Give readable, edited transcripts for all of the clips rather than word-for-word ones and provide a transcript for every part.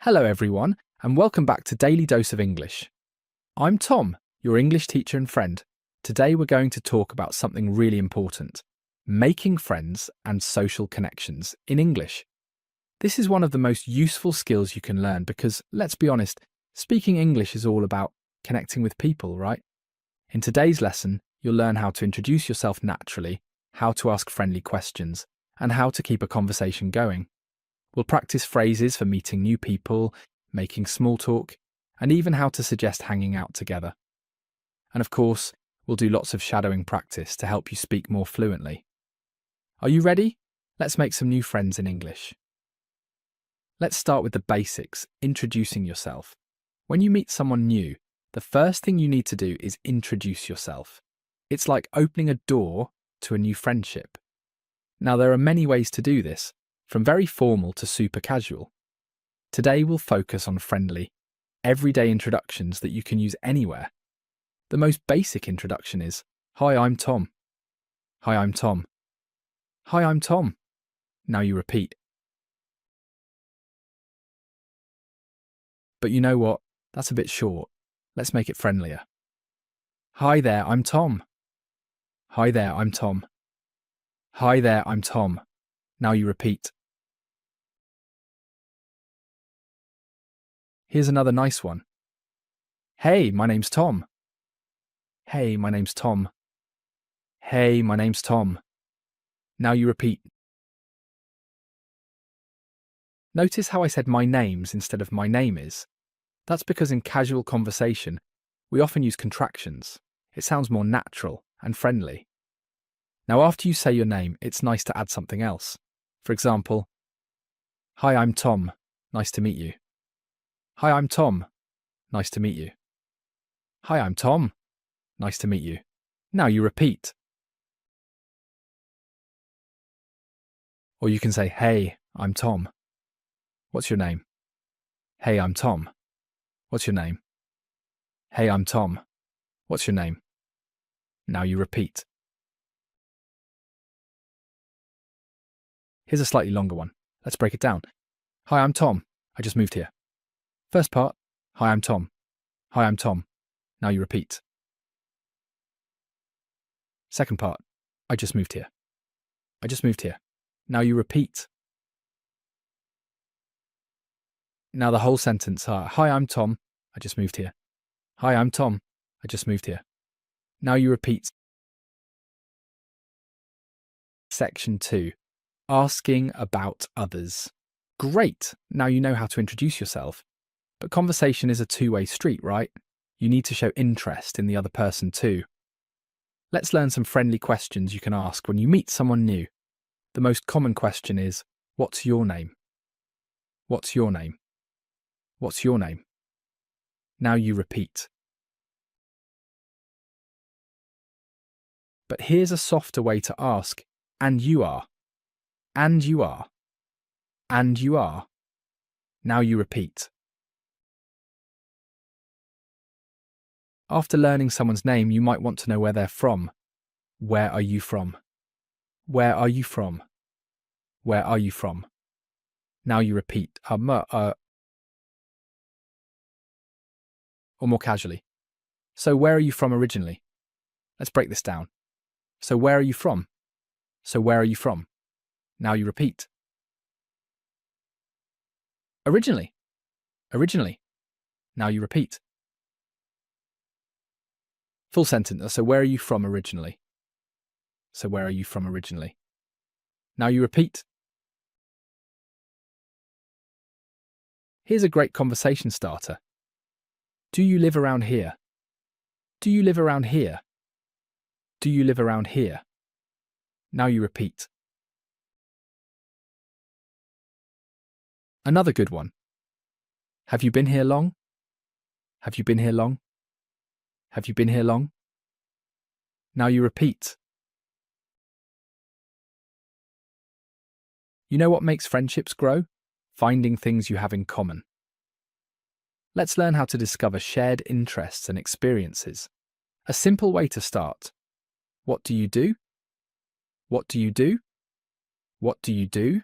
Hello everyone, and welcome back to Daily Dose of English. I'm Tom, your English teacher and friend. Today we're going to talk about something really important: making friends and social connections in English. This is one of the most useful skills you can learn because, let's be honest, speaking English is all about connecting with people, right? In today's lesson, you'll learn how to introduce yourself naturally, how to ask friendly questions, and how to keep a conversation going. We'll practice phrases for meeting new people, making small talk, and even how to suggest hanging out together. And of course, we'll do lots of shadowing practice to help you speak more fluently. Are you ready? Let's make some new friends in English. Let's start with the basics, introducing yourself. When you meet someone new, the first thing you need to do is introduce yourself. It's like opening a door to a new friendship. Now, there are many ways to do this, from very formal to super casual. Today we'll focus on friendly, everyday introductions that you can use anywhere. The most basic introduction is, "Hi, I'm Tom." "Hi, I'm Tom." "Hi, I'm Tom." Now you repeat. But you know what? That's a bit short. Let's make it friendlier. "Hi there, I'm Tom." "Hi there, I'm Tom." "Hi there, I'm Tom." Now you repeat. Here's another nice one. "Hey, my name's Tom." "Hey, my name's Tom." "Hey, my name's Tom." Now you repeat. Notice how I said my name's instead of my name is? That's because in casual conversation, we often use contractions. It sounds more natural and friendly. Now, after you say your name, it's nice to add something else. For example, "Hi, I'm Tom. Nice to meet you." "Hi, I'm Tom. Nice to meet you." "Hi, I'm Tom. Nice to meet you." Now you repeat. Or you can say, "Hey, I'm Tom. What's your name?" "Hey, I'm Tom. What's your name?" "Hey, I'm Tom. What's your name?" Now you repeat. Here's a slightly longer one. Let's break it down. "Hi, I'm Tom. I just moved here." First part, "Hi, I'm Tom." "Hi, I'm Tom." Now you repeat. Second part, "I just moved here." "I just moved here." Now you repeat. Now the whole sentence, "Hi, I'm Tom. I just moved here." "Hi, I'm Tom. I just moved here." Now you repeat. Section 2. Asking about others. Great! Now you know how to introduce yourself. But conversation is a two-way street, right? You need to show interest in the other person too. Let's learn some friendly questions you can ask when you meet someone new. The most common question is, "What's your name?" "What's your name?" "What's your name?" Now you repeat. But here's a softer way to ask, "And you are?" "And you are?" "And you are?" Now you repeat. After learning someone's name, you might want to know where they're from. Where are you from? Where are you from? Where are you from? Now you repeat, or more casually. "So where are you from originally?" Let's break this down. "So where are you from?" "So where are you from?" Now you repeat. "Originally." "Originally." Now you repeat. Full sentence. "So where are you from originally?" "So where are you from originally?" Now you repeat. Here's a great conversation starter. "Do you live around here?" "Do you live around here?" "Do you live around here?" Now you repeat. Another good one. "Have you been here long?" "Have you been here long?" "Have you been here long?" Now you repeat. You know what makes friendships grow? Finding things you have in common. Let's learn how to discover shared interests and experiences. A simple way to start. What do you do? What do you do? What do you do?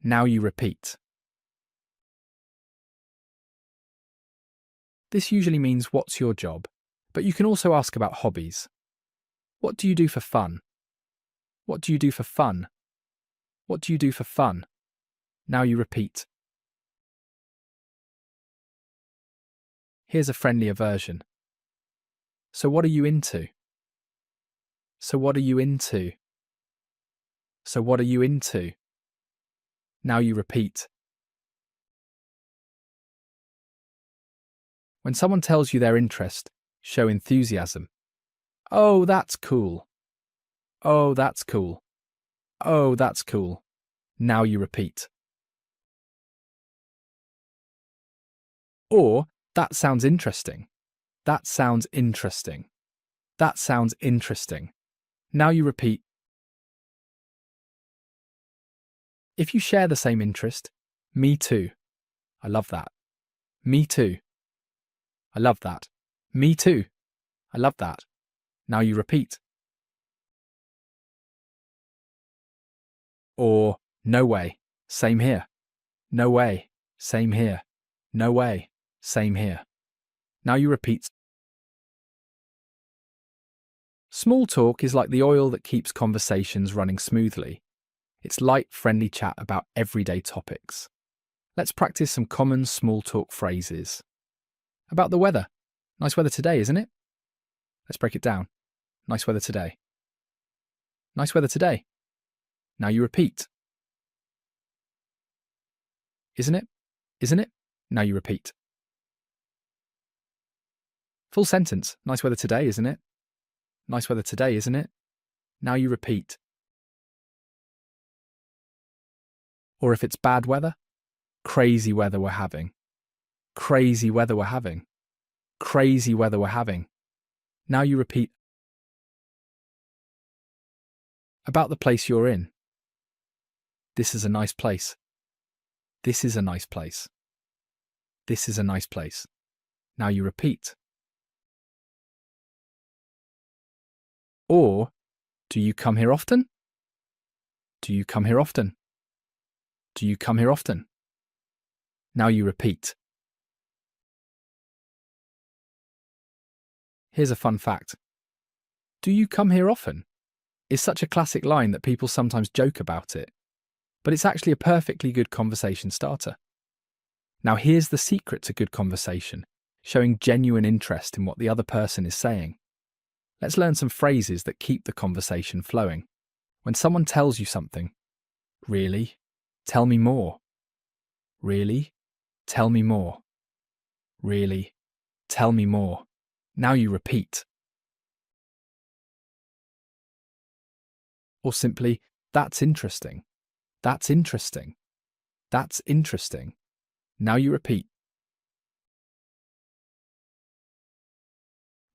Now you repeat. This usually means what's your job, but you can also ask about hobbies. What do you do for fun? What do you do for fun? What do you do for fun? Now you repeat. Here's a friendlier version. So what are you into? So what are you into? So what are you into? Now you repeat. When someone tells you their interest, show enthusiasm. Oh, that's cool. Oh, that's cool. Oh, that's cool. Now you repeat. Or, that sounds interesting. That sounds interesting. That sounds interesting. Now you repeat. If you share the same interest, me too. I love that. Me too. I love that. Me too. I love that. Now you repeat. Or, no way. Same here. No way. Same here. No way. Same here. Now you repeat. Small talk is like the oil that keeps conversations running smoothly. It's light, friendly chat about everyday topics. Let's practice some common small talk phrases. About the weather. Nice weather today, isn't it? Let's break it down. Nice weather today. Nice weather today. Now you repeat. Isn't it? Isn't it? Now you repeat. Full sentence. Nice weather today, isn't it? Nice weather today, isn't it? Now you repeat. Or if it's bad weather, crazy weather we're having. Crazy weather we're having. Crazy weather we're having. Now you repeat. About the place you're in. This is a nice place. This is a nice place. This is a nice place. Now you repeat. Or, do you come here often? Do you come here often? Do you come here often? Now you repeat. Here's a fun fact. Do you come here often? Is such a classic line that people sometimes joke about it, but it's actually a perfectly good conversation starter. Now here's the secret to good conversation, showing genuine interest in what the other person is saying. Let's learn some phrases that keep the conversation flowing. When someone tells you something, really? Tell me more. Really? Tell me more. Really? Tell me more. Now you repeat. Or simply, that's interesting. That's interesting. That's interesting. Now you repeat.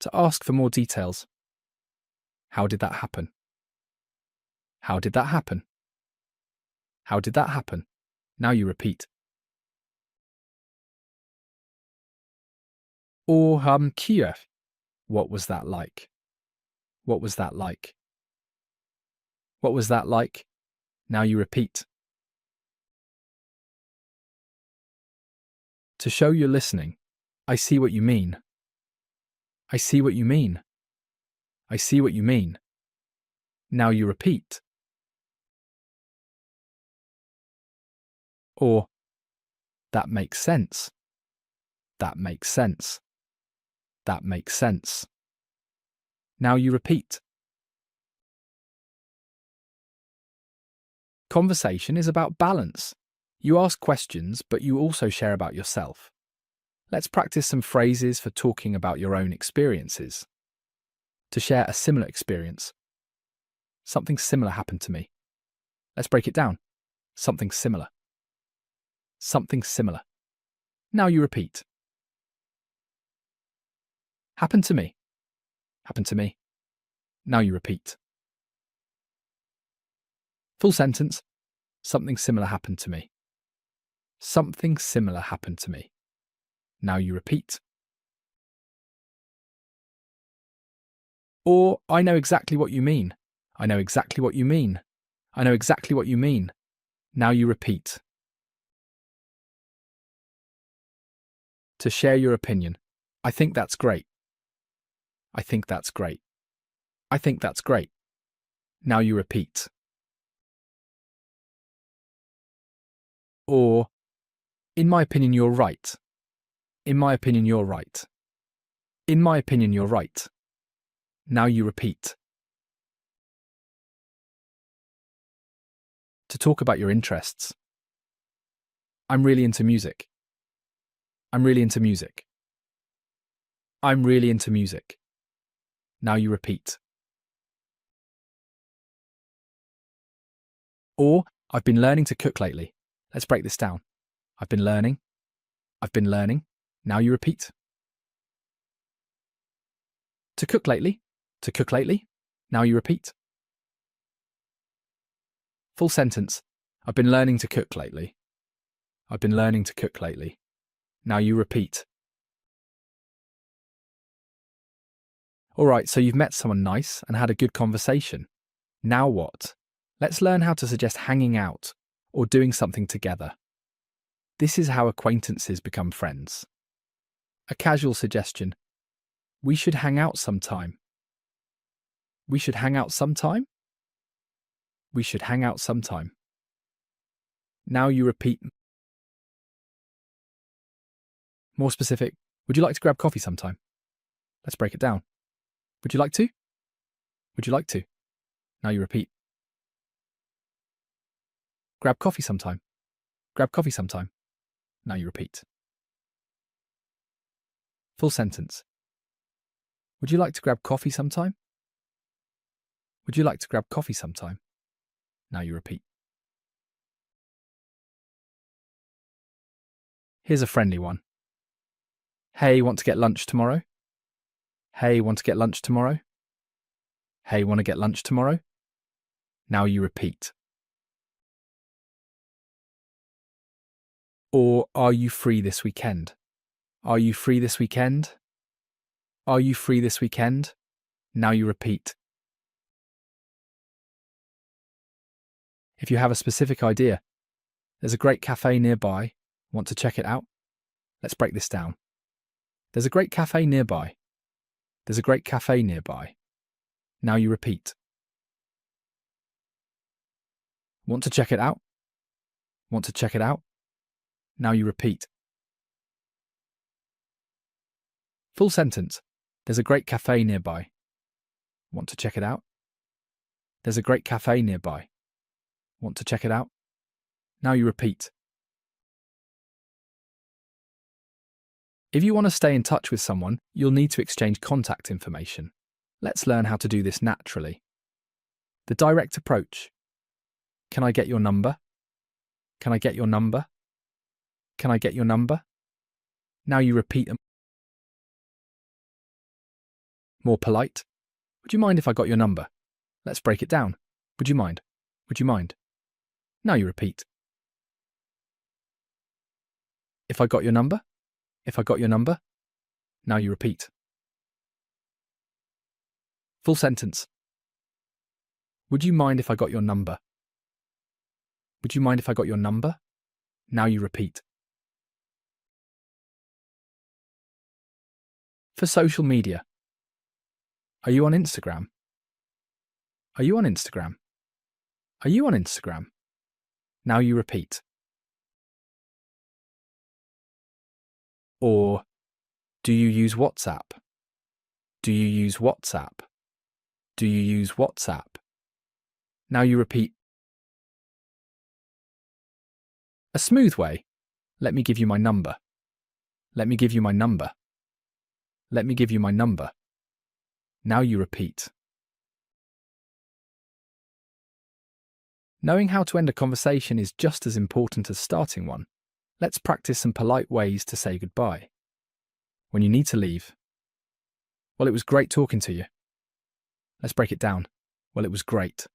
To ask for more details. How did that happen? How did that happen? How did that happen? Now you repeat. Or Kiev. What was that like? What was that like? What was that like? Now you repeat. To show you're listening, I see what you mean. I see what you mean. I see what you mean. Now you repeat. Or, that makes sense. That makes sense. That makes sense. Now you repeat. Conversation is about balance. You ask questions, but you also share about yourself. Let's practice some phrases for talking about your own experiences. To share a similar experience. Something similar happened to me. Let's break it down. Something similar. Something similar. Now you repeat. Happened to me. Happened to me. Now you repeat. Full sentence. Something similar happened to me. Something similar happened to me. Now you repeat. Or, I know exactly what you mean. I know exactly what you mean. I know exactly what you mean. Now you repeat. To share your opinion. I think that's great. I think that's great. I think that's great. Now you repeat. Or, in my opinion, you're right. In my opinion, you're right. In my opinion, you're right. Now you repeat. To talk about your interests. I'm really into music. I'm really into music. I'm really into music. Now you repeat. Or, I've been learning to cook lately. Let's break this down. I've been learning. I've been learning. Now you repeat. To cook lately. To cook lately. Now you repeat. Full sentence. I've been learning to cook lately. I've been learning to cook lately. Now you repeat. All right, so you've met someone nice and had a good conversation. Now what? Let's learn how to suggest hanging out or doing something together. This is how acquaintances become friends. A casual suggestion. We should hang out sometime. We should hang out sometime? We should hang out sometime. Now you repeat. More specific. Would you like to grab coffee sometime? Let's break it down. Would you like to? Would you like to? Now you repeat. Grab coffee sometime. Grab coffee sometime. Now you repeat. Full sentence. Would you like to grab coffee sometime? Would you like to grab coffee sometime? Now you repeat. Here's a friendly one. Hey, want to get lunch tomorrow? Hey, want to get lunch tomorrow? Hey, want to get lunch tomorrow? Now you repeat. Or, are you free this weekend? Are you free this weekend? Are you free this weekend? Now you repeat. If you have a specific idea, there's a great cafe nearby. Want to check it out? Let's break this down. There's a great cafe nearby. There's a great cafe nearby. Now you repeat. Want to check it out? Want to check it out? Now you repeat. Full sentence. There's a great cafe nearby. Want to check it out? There's a great cafe nearby. Want to check it out? Now you repeat. If you want to stay in touch with someone, you'll need to exchange contact information. Let's learn how to do this naturally. The direct approach. Can I get your number? Can I get your number? Can I get your number? Now you repeat them. More polite. Would you mind if I got your number? Let's break it down. Would you mind? Would you mind? Now you repeat. If I got your number? If I got your number? Now you repeat. Full sentence. Would you mind if I got your number? Would you mind if I got your number? Now you repeat. For social media. Are you on Instagram? Are you on Instagram? Are you on Instagram? Now you repeat. Or, do you use WhatsApp? Do you use WhatsApp? Do you use WhatsApp? Now you repeat. A smooth way. Let me give you my number. Let me give you my number. Let me give you my number. Now you repeat. Knowing how to end a conversation is just as important as starting one. Let's practice some polite ways to say goodbye. When you need to leave. Well, it was great talking to you. Let's break it down. Well, it was great.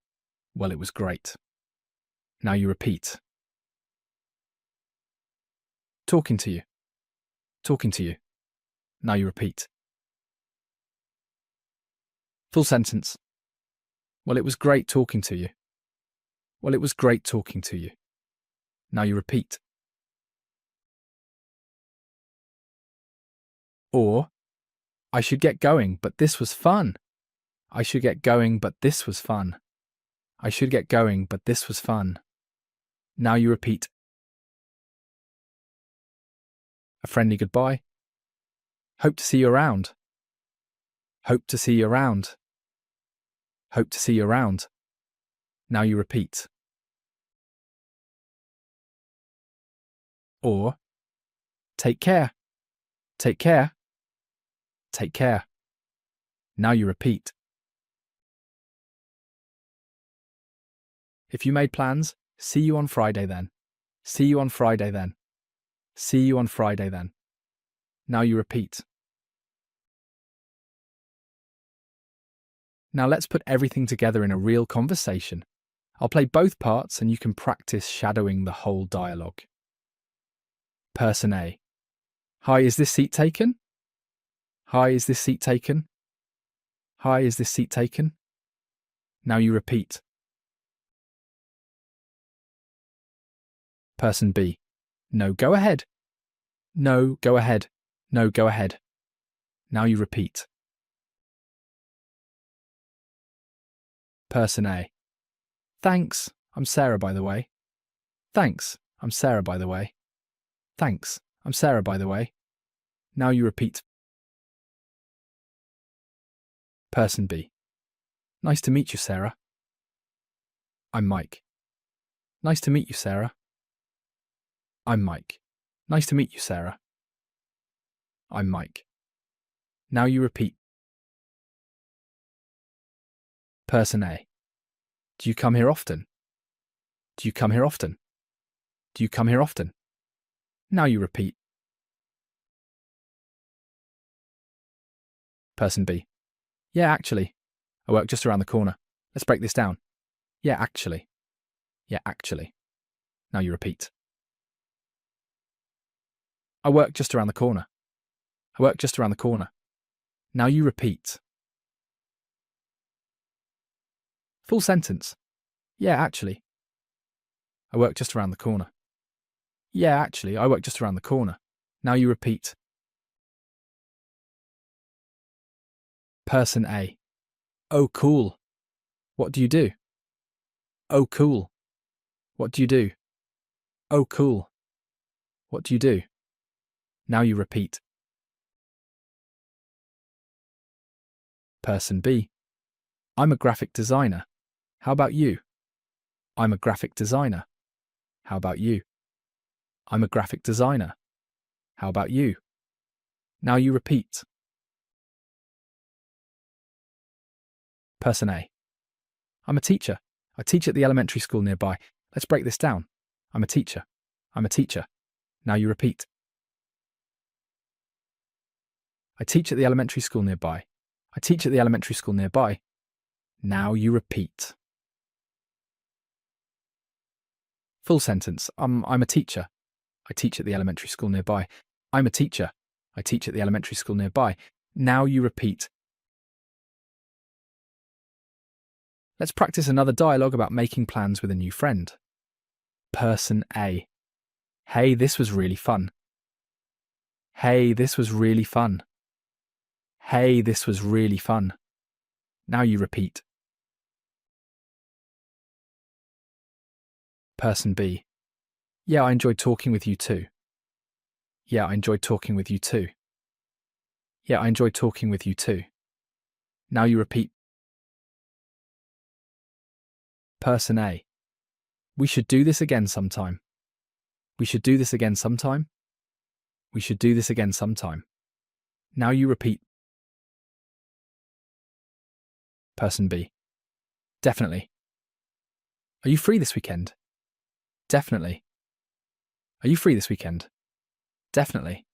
Well, it was great. Now you repeat. Talking to you. Talking to you. Now you repeat. Full sentence. Well, it was great talking to you. Well, it was great talking to you. Now you repeat. Or, I should get going, but this was fun. I should get going, but this was fun. I should get going, but this was fun. Now you repeat. A friendly goodbye. Hope to see you around. Hope to see you around. Hope to see you around. Now you repeat. Or, take care. Take care. Take care. Now you repeat. If you made plans, see you on Friday then. See you on Friday then. See you on Friday then. Now you repeat. Now let's put everything together in a real conversation. I'll play both parts and you can practice shadowing the whole dialogue. Person A. Hi, is this seat taken? Hi, is this seat taken? Hi, is this seat taken? Now you repeat. Person B. No, go ahead. No, go ahead. No, go ahead. Now you repeat. Person A. Thanks, I'm Sarah by the way. Thanks, I'm Sarah by the way. Thanks, I'm Sarah by the way. Now you repeat. Person B. Nice to meet you, Sarah. I'm Mike. Nice to meet you, Sarah. I'm Mike. Nice to meet you, Sarah. I'm Mike. Now you repeat. Person A. Do you come here often? Do you come here often? Do you come here often? Now you repeat. Person B. Yeah, actually. I work just around the corner. Let's break this down. Yeah, actually. Yeah, actually. Now you repeat. I work just around the corner. I work just around the corner. Now you repeat. Full sentence. Yeah, actually. I work just around the corner. Yeah, actually, I work just around the corner. Now you repeat. Person A. Oh, cool. What do you do? Oh, cool. What do you do? Oh, cool. What do you do? Now you repeat. Person B. I'm a graphic designer. How about you? I'm a graphic designer. How about you? I'm a graphic designer. How about you? Now you repeat. Person A. I'm a teacher. I teach at the elementary school nearby. Let's break this down. I'm a teacher. I'm a teacher. Now you repeat. I teach at the elementary school nearby. I teach at the elementary school nearby. Now you repeat. Full sentence. I'm a teacher. I teach at the elementary school nearby. I'm a teacher. I teach at the elementary school nearby. Now you repeat. Let's practice another dialogue about making plans with a new friend. Person A. Hey, this was really fun. Hey, this was really fun. Hey, this was really fun. Now you repeat. Person B. Yeah, I enjoyed talking with you too. Yeah, I enjoyed talking with you too. Yeah, I enjoyed talking with you too. Now you repeat. Person A. We should do this again sometime. We should do this again sometime. We should do this again sometime. Now you repeat. Person B. Definitely. Are you free this weekend? Definitely. Are you free this weekend? Definitely.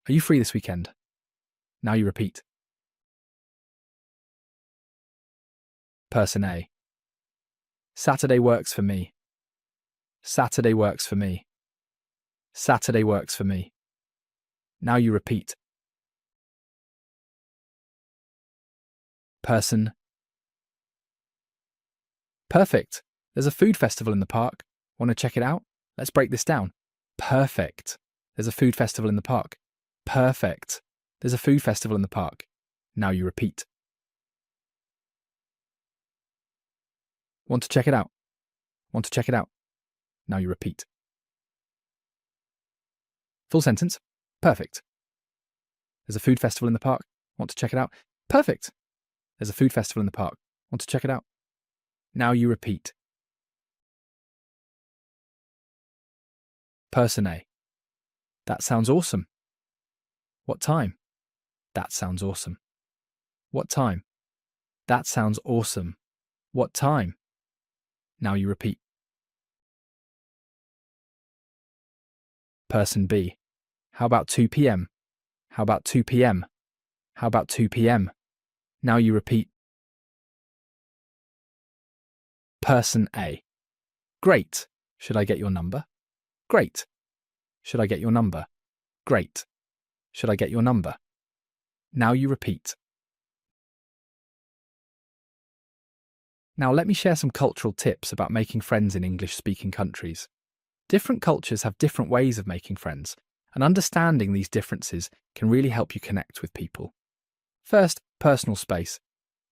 Are you free this weekend? Now you repeat. Person A. Saturday works for me. Saturday works for me. Saturday works for me. Now you repeat. Person. Perfect. There's a food festival in the park. Want to check it out? Let's break this down. Perfect. There's a food festival in the park. Perfect. There's a food festival in the park. Now you repeat. Want to check it out? Want to check it out? Now you repeat. Full sentence. Perfect. There's a food festival in the park. Want to check it out? Perfect. There's a food festival in the park. Want to check it out? Now you repeat. Person A. That sounds awesome. What time? That sounds awesome. What time? That sounds awesome. What time? Now you repeat. Person B. How about 2 p.m.? How about 2 p.m.? How about 2 p.m.? Now you repeat. Person A. Great. Should I get your number? Great. Should I get your number? Great. Should I get your number? Now you repeat. Now let me share some cultural tips about making friends in English-speaking countries. Different cultures have different ways of making friends, and understanding these differences can really help you connect with people. First, personal space.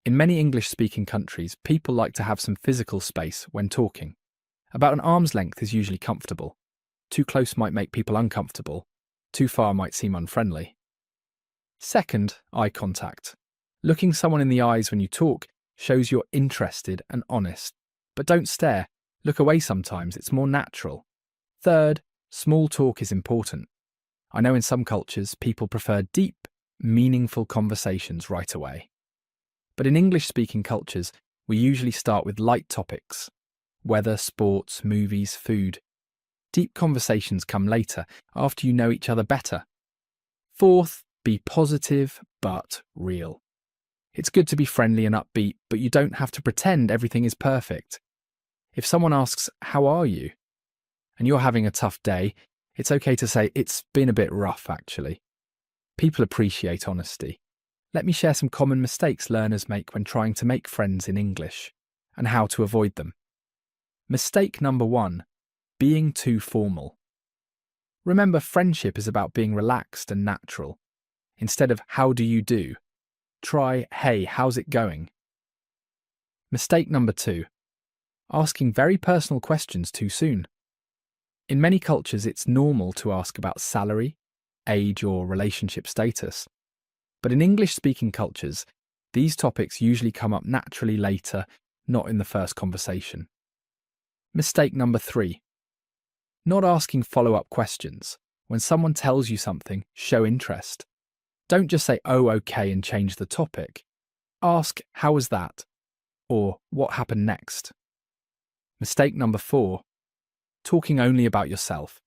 In many English-speaking countries, people like to have some physical space when talking. About an arm's length is usually comfortable. Too close might make people uncomfortable. Too far might seem unfriendly. Second, eye contact. Looking someone in the eyes when you talk shows you're interested and honest. But don't stare. Look away sometimes, it's more natural. Third, small talk is important. I know in some cultures people prefer deep, meaningful conversations right away. But in English-speaking cultures, we usually start with light topics. Weather, sports, movies, food. Deep conversations come later, after you know each other better. Fourth, be positive but real. It's good to be friendly and upbeat, but you don't have to pretend everything is perfect. If someone asks, "How are you?" and you're having a tough day, it's okay to say, "It's been a bit rough, actually." People appreciate honesty. Let me share some common mistakes learners make when trying to make friends in English, and how to avoid them. Mistake number 1, being too formal. Remember, friendship is about being relaxed and natural. Instead of "How do you do?" try "Hey, how's it going?" Mistake number 2, asking very personal questions too soon. In many cultures, it's normal to ask about salary, age, or relationship status. But in English-speaking cultures, these topics usually come up naturally later, not in the first conversation. Mistake number 3, not asking follow-up questions. When someone tells you something, show interest. Don't just say, "Oh, okay," and change the topic. Ask, "How was that?" or "What happened next?" Mistake number 4, talking only about yourself.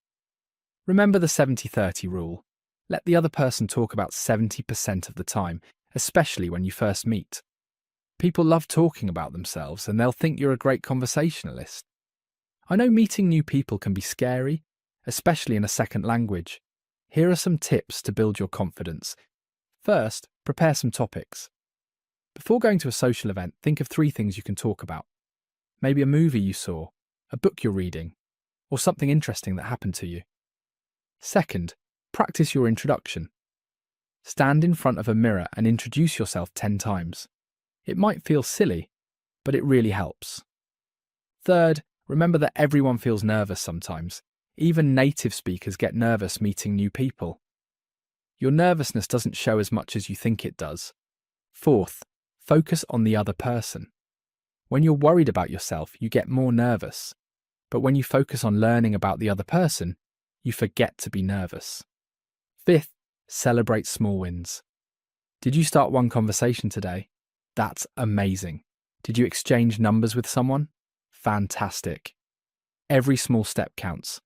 Remember the 70-30 rule. Let the other person talk about 70% of the time, especially when you first meet. People love talking about themselves, and they'll think you're a great conversationalist. I know meeting new people can be scary, especially in a second language. Here are some tips to build your confidence. First, prepare some topics. Before going to a social event, think of 3 things you can talk about. Maybe a movie you saw, a book you're reading, or something interesting that happened to you. Second, practice your introduction. Stand in front of a mirror and introduce yourself 10 times. It might feel silly, but it really helps. Third, remember that everyone feels nervous sometimes. Even native speakers get nervous meeting new people. Your nervousness doesn't show as much as you think it does. Fourth, focus on the other person. When you're worried about yourself, you get more nervous. But when you focus on learning about the other person, you forget to be nervous. Fifth, celebrate small wins. Did you start one conversation today? That's amazing. Did you exchange numbers with someone? Fantastic. Every small step counts.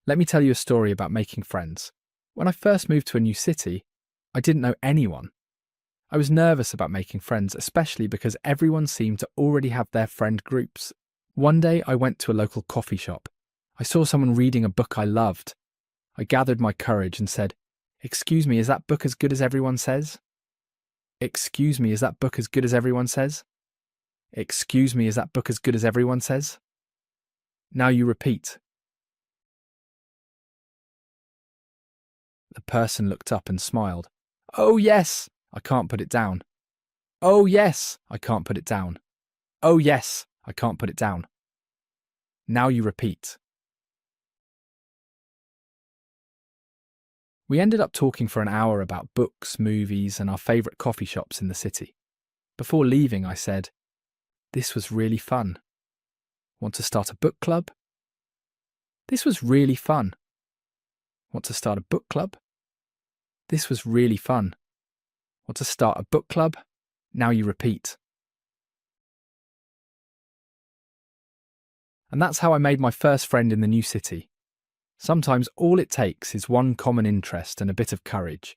Let me tell you a story about making friends. When I first moved to a new city, I didn't know anyone. I was nervous about making friends, especially because everyone seemed to already have their friend groups. One day I went to a local coffee shop. I saw someone reading a book I loved. I gathered my courage and said, "Excuse me, is that book as good as everyone says?" "Excuse me, is that book as good as everyone says?" "Excuse me, is that book as good as everyone says?" Now you repeat. The person looked up and smiled. Oh yes, I can't put it down. Oh yes, I can't put it down. Oh yes, I can't put it down. Now you repeat. We ended up talking for an hour about books, movies, and our favourite coffee shops in the city. Before leaving, I said, "This was really fun. Want to start a book club?" This was really fun. Want to start a book club? This was really fun. Want to start a book club? Now you repeat. And that's how I made my first friend in the new city. Sometimes all it takes is one common interest and a bit of courage.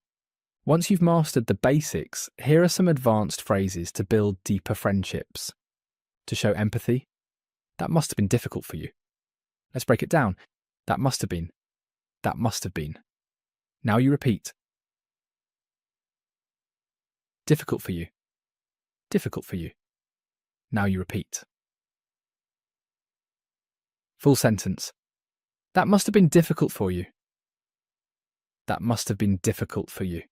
Once you've mastered the basics, here are some advanced phrases to build deeper friendships. To show empathy. That must have been difficult for you. Let's break it down. That must have been. That must have been. Now you repeat. Difficult for you. Difficult for you. Now you repeat. Full sentence. That must have been difficult for you. That must have been difficult for you.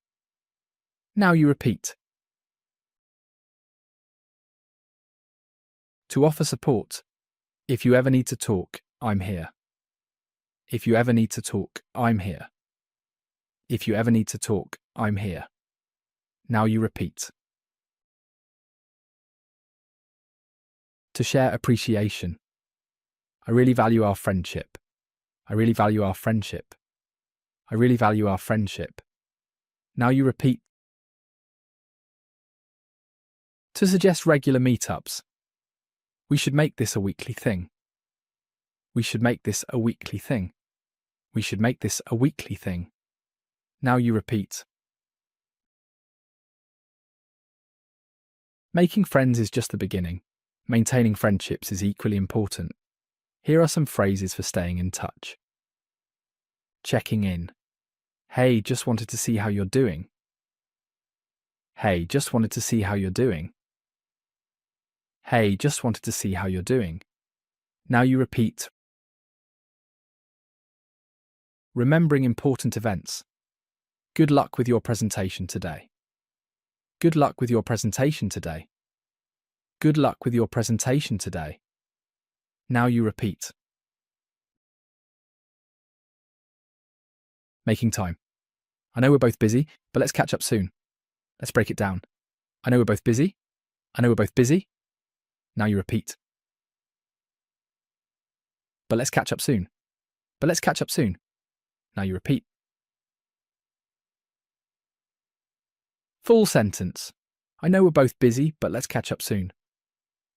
Now you repeat. To offer support. If you ever need to talk, I'm here. If you ever need to talk, I'm here. If you ever need to talk, I'm here. Now you repeat. To share appreciation. I really value our friendship. I really value our friendship. I really value our friendship. Now you repeat. To suggest regular meetups. We should make this a weekly thing. We should make this a weekly thing. We should make this a weekly thing. Now you repeat. Making friends is just the beginning. Maintaining friendships is equally important. Here are some phrases for staying in touch. Checking in. Hey, just wanted to see how you're doing. Hey, just wanted to see how you're doing. Hey, just wanted to see how you're doing. Now you repeat. Remembering important events. Good luck with your presentation today. Good luck with your presentation today. Good luck with your presentation today. Now you repeat. Making time. I know we're both busy, but let's catch up soon. Let's break it down. I know we're both busy. I know we're both busy. Now you repeat. But let's catch up soon. But let's catch up soon. Now you repeat. Full sentence. I know we're both busy, but let's catch up soon.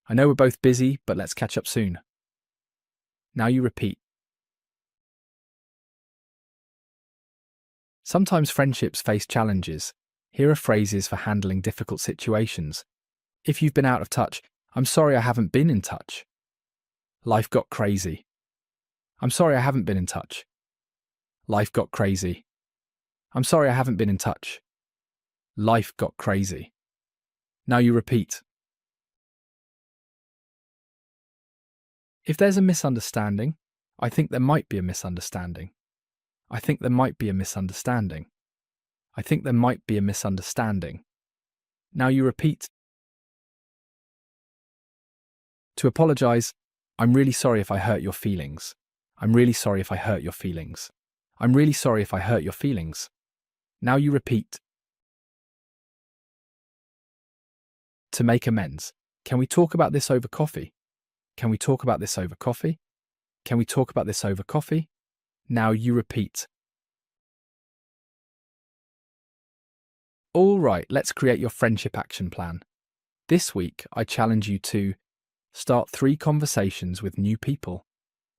I know we're both busy, but let's catch up soon. Now you repeat. Sometimes friendships face challenges. Here are phrases for handling difficult situations. If you've been out of touch, I'm sorry I haven't been in touch. Life got crazy. I'm sorry I haven't been in touch. Life got crazy. I'm sorry I haven't been in touch. Life got crazy. Now you repeat. If there's a misunderstanding, I think there might be a misunderstanding. I think there might be a misunderstanding. I think there might be a misunderstanding. Now you repeat. To apologise, I'm really sorry if I hurt your feelings. I'm really sorry if I hurt your feelings. I'm really sorry if I hurt your feelings. Now you repeat. To make amends. Can we talk about this over coffee? Can we talk about this over coffee? Can we talk about this over coffee? Now you repeat. All right, let's create your friendship action plan. This week, I challenge you to start 3 conversations with new people.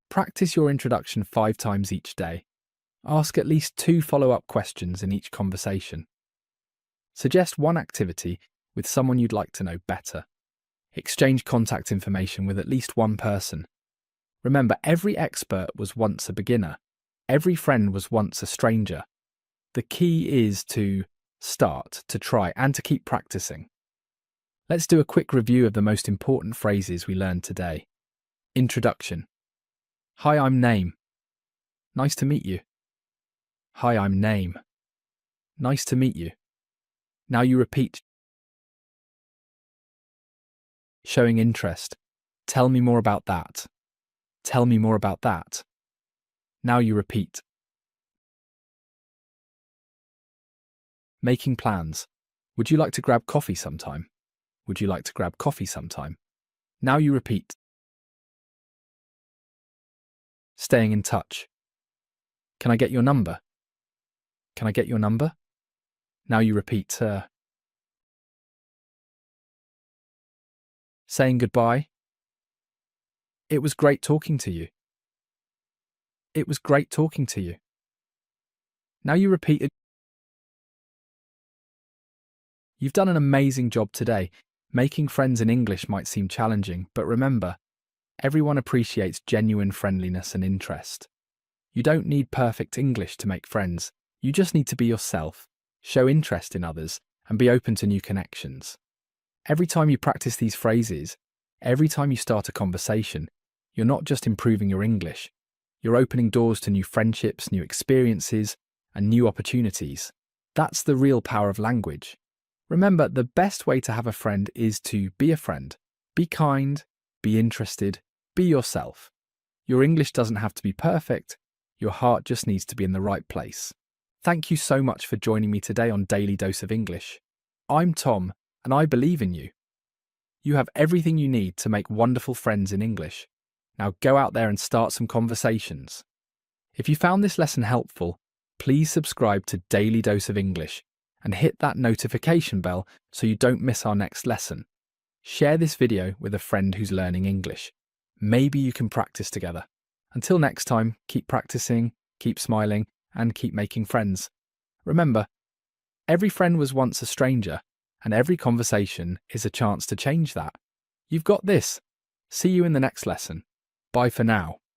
Practice your introduction 5 times each day. Ask at least 2 follow-up questions in each conversation. Suggest one activity with someone you'd like to know better. Exchange contact information with at least one person. Remember, every expert was once a beginner. Every friend was once a stranger. The key is to start, to try, and to keep practicing. Let's do a quick review of the most important phrases we learned today. Introduction. Hi, I'm Name. Nice to meet you. Hi, I'm Name. Nice to meet you. Now you repeat. Showing interest. Tell me more about that. Tell me more about that. Now you repeat. Making plans. Would you like to grab coffee sometime? Would you like to grab coffee sometime? Now you repeat. Staying in touch. Can I get your number? Can I get your number? Now you repeat. Saying goodbye. It was great talking to you. It was great talking to you. Now you repeat. You've done an amazing job today. Making friends in English might seem challenging, but remember, everyone appreciates genuine friendliness and interest. You don't need perfect English to make friends. You just need to be yourself, show interest in others, and be open to new connections. Every time you practice these phrases, every time you start a conversation, you're not just improving your English, you're opening doors to new friendships, new experiences, and new opportunities. That's the real power of language. Remember, the best way to have a friend is to be a friend. Be kind, be interested, be yourself. Your English doesn't have to be perfect, your heart just needs to be in the right place. Thank you so much for joining me today on Daily Dose of English. I'm Tom, and I believe in you. You have everything you need to make wonderful friends in English. Now go out there and start some conversations. If you found this lesson helpful, please subscribe to Daily Dose of English and hit that notification bell so you don't miss our next lesson. Share this video with a friend who's learning English. Maybe you can practice together. Until next time, keep practicing, keep smiling, and keep making friends. Remember, every friend was once a stranger, and every conversation is a chance to change that. You've got this. See you in the next lesson. Bye for now.